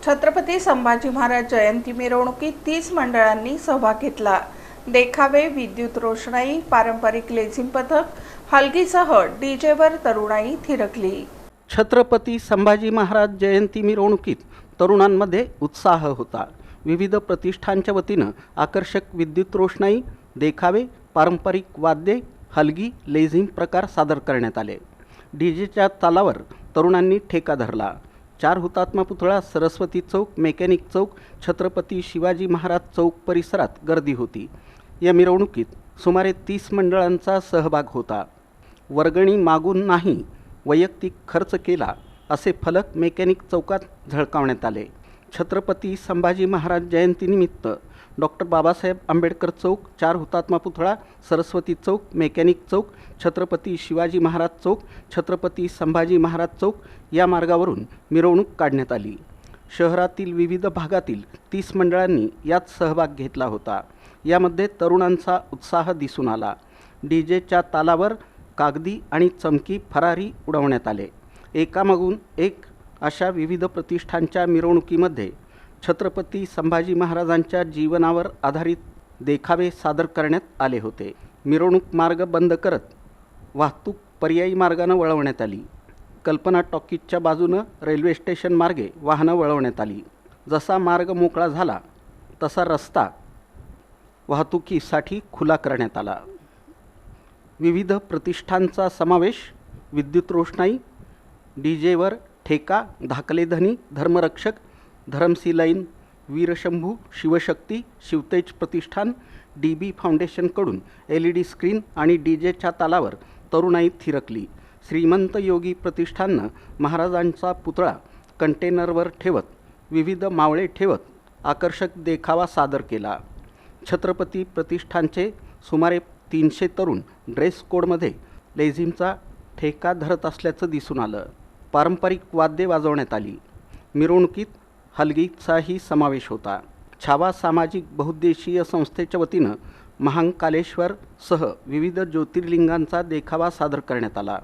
छत्रपती संभाजी महाराज जयंती मिरवणुकीत 30 मंडळांनी सहभाग घेतला। देखावे, विद्युत रोषणाई, पारंपरिक लेझिम पथक, हलगीसह डीजेवर तरुणाई थिरकली। छत्रपती संभाजी महाराज जयंती मिरवणुकीत तरुणांमध्ये उत्साह होता। विविध प्रतिष्ठानच्या वतीनं आकर्षक विद्युत रोषणाई, देखावे, पारंपरिक वाद्ये, हलगी, लेझिम प्रकार सादर करण्यात आले। डीजेच्या तालावर तरुणांनी ठेका धरला। 4 हुतात्मा पुतळा, सरस्वती चौक, मेकॅनिक चौक, छत्रपती शिवाजी महाराज चौक परिसरात गर्दी होती। या मिरवणुकीत सुमारे 30 मंडळांचा सहभाग होता। वर्गणी मागून नाही, वैयक्तिक खर्च केला असे फलक मेकॅनिक चौकात झळकावण्यात आले। छत्रपती संभाजी महाराज जयंतीनिमित्त डॉक्टर बाबासाहेब आंबेडकर चौक, 4 हुतात्मा पुतळा, सरस्वती चौक, मेकॅनिक चौक, छत्रपती शिवाजी महाराज चौक, छत्रपती संभाजी महाराज चौक या मार्गावरून मिरवणूक काढण्यात आली। शहरातील विविध भागातील 30 मंडळांनी यात सहभाग घेतला होता। यामध्ये तरुणांचा उत्साह दिसून आला। डीजेच्या तालावर कागदी आणि चमकी फरारी उडवण्यात आले। एकामागून एक अशा विविध प्रतिष्ठानच्या मिरवणुकीमध्ये छत्रपती संभाजी महाराजांच्या जीवनावर आधारित देखावे सादर करण्यात आले होते। मिरवणूक मार्ग बंद करत वाहतूक पर्यायी मार्गाने वळवण्यात आली। कल्पना टॉकीजच्या बाजूनं रेल्वे स्टेशन मार्गे वाहनं वळवण्यात आली। जसा मार्ग मोकळा झाला तसा रस्ता वाहतुकीसाठी खुला करण्यात आला। विविध प्रतिष्ठानचा समावेश, विद्युत रोषणाई, डीजेवर ठेका, धाकले धनी, धर्मरक्षक, धरमशिलाईन, वीरशंभू, शिवशक्ती, शिवतेज प्रतिष्ठान, DB फाउंडेशनकडून LED स्क्रीन आणि डीजेच्या तालावर तरुणाई थिरकली। श्रीमंत योगी प्रतिष्ठाननं महाराजांचा पुतळा कंटेनरवर ठेवत विविध मावळे ठेवत आकर्षक देखावा सादर केला। छत्रपती प्रतिष्ठानचे सुमारे 300 तरुण ड्रेस कोडमध्ये लेझिमचा ठेका धरत असल्याचं दिसून आलं। पारंपरिक वाद्ये वाजवण्यात आली। मिरवणुकीत हलगीचाही समावेश होता। छावा सामाजिक बहुउद्देशीय संस्थेच्या वतीनं महाकालेश्वर सह विविध ज्योतिर्लिंगांचा देखावा सादर करण्यात आला।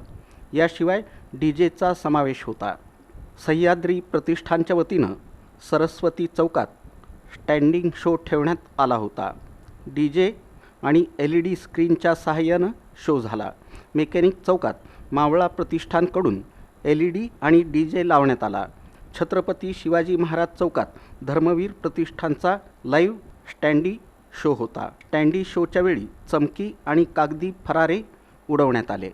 याशिवाय डीजेचा समावेश होता। सह्याद्री प्रतिष्ठानच्या वतीनं सरस्वती चौकात स्टँडिंग शो ठेवण्यात आला होता। डीजे आणि LED स्क्रीनच्या सहाय्यानं शो झाला। मेकॅनिक चौकात मावळा प्रतिष्ठानकडून LED आणि डीजे लावण्यात आला। छत्रपती शिवाजी महाराज चौकात धर्मवीर प्रतिष्ठानचा लाईव्ह स्टँडी शो होता। स्टँडी शोच्या वेळी चमकी आणि कागदी फरारे उडवण्यात आले।